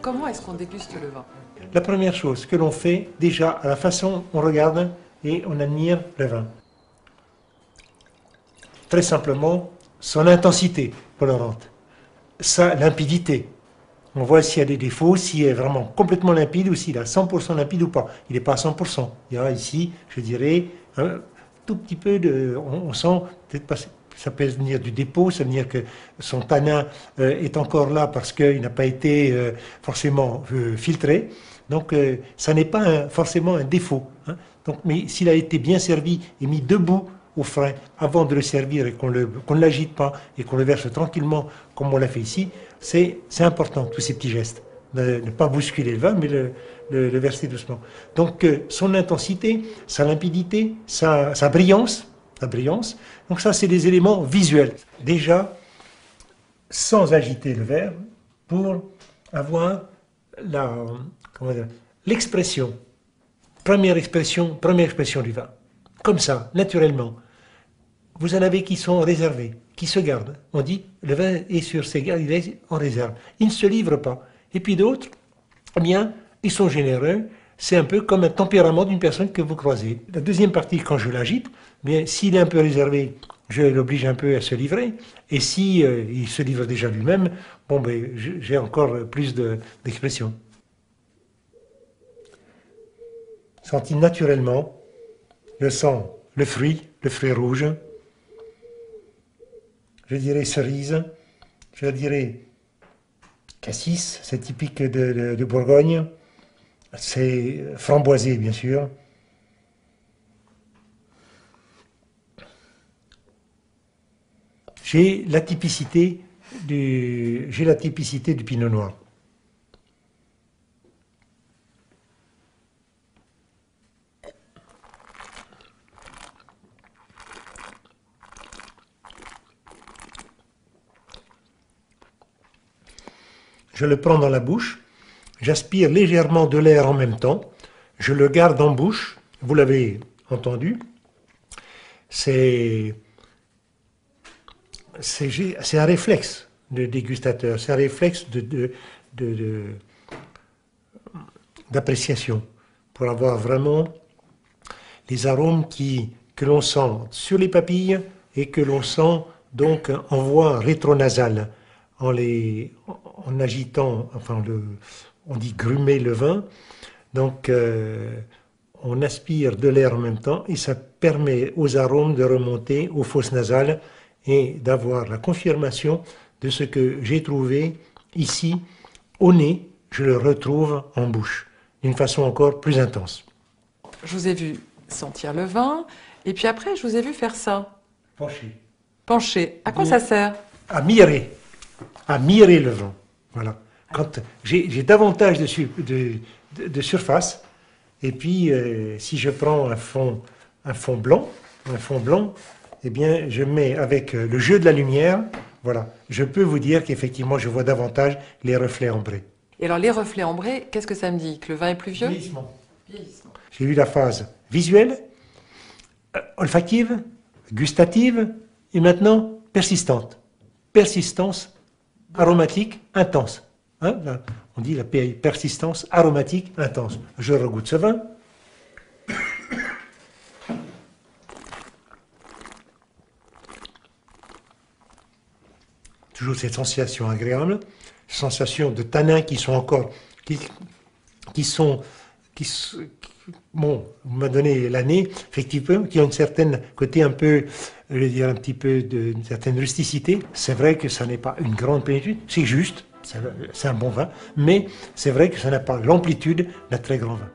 Comment est-ce qu'on déguste le vin? La première chose que l'on fait, déjà, à la façon on regarde et on admire le vin. Très simplement, son intensité colorante, sa limpidité. On voit s'il y a des défauts, s'il est vraiment complètement limpide ou s'il est à 100% limpide ou pas. Il n'est pas à 100%. Il y a ici, je dirais, un tout petit peu de... On sent, peut-être pas, ça peut venir du dépôt, ça veut dire que son tanin est encore là parce qu'il n'a pas été forcément filtré. Donc ça n'est pas forcément un défaut. Hein. Donc, mais s'il a été bien servi et mis debout au frais avant de le servir et qu'on ne l'agite pas et qu'on le verse tranquillement comme on l'a fait ici, c'est important, tous ces petits gestes. Ne pas bousculer le vin, mais le verser doucement. Donc son intensité, sa limpidité, sa brillance, donc ça c'est des éléments visuels. Déjà, sans agiter le verre, pour avoir l'expression, première expression du vin. Comme ça, naturellement. Vous en avez qui sont réservés, qui se gardent. On dit, le vin est sur ses gardes, il est en réserve. Il ne se livre pas. Et puis d'autres, eh bien, ils sont généreux. C'est un peu comme un tempérament d'une personne que vous croisez. La deuxième partie, quand je l'agite, bien, s'il est un peu réservé, je l'oblige un peu à se livrer. Et si il se livre déjà lui-même, bon, ben, j'ai encore plus d'expression. Senti naturellement, je sens le fruit rouge, je dirais cerise, je dirais cassis, c'est typique de Bourgogne, c'est framboisé bien sûr. J'ai la typicité du pinot noir. Je le prends dans la bouche, j'aspire légèrement de l'air en même temps, je le garde en bouche, vous l'avez entendu, c'est un réflexe de dégustateur, c'est un réflexe d'appréciation, pour avoir vraiment les arômes que l'on sent sur les papilles et que l'on sent donc en voie rétronasale. En agitant, enfin on dit grumer le vin, donc on aspire de l'air en même temps et ça permet aux arômes de remonter aux fosses nasales et d'avoir la confirmation de ce que j'ai trouvé ici au nez, je le retrouve en bouche, d'une façon encore plus intense. Je vous ai vu sentir le vin et puis après je vous ai vu faire ça. Pencher. Pencher. À quoi ça sert? À mirer le vin. Voilà. Quand j'ai davantage de surface, et puis si je prends un fond blanc, eh bien je mets avec le jeu de la lumière, voilà, je peux vous dire qu'effectivement je vois davantage les reflets ambrés. Et alors les reflets ambrés, qu'est-ce que ça me dit? Que le vin est plus vieux? Vieillissement. J'ai eu la phase visuelle, olfactive, gustative, et maintenant persistante. Persistance aromatique intense. Hein, là, on dit la persistance aromatique intense. Je regoute ce vin. Toujours cette sensation agréable, sensation de tanins qui sont encore, bon, vous m'avez donné l'année, effectivement, qui a une certaine côté un peu, je vais dire un petit peu d'une certaine rusticité. C'est vrai que ça n'est pas une grande plénitude, c'est juste, c'est un bon vin, mais c'est vrai que ça n'a pas l'amplitude d'un très grand vin.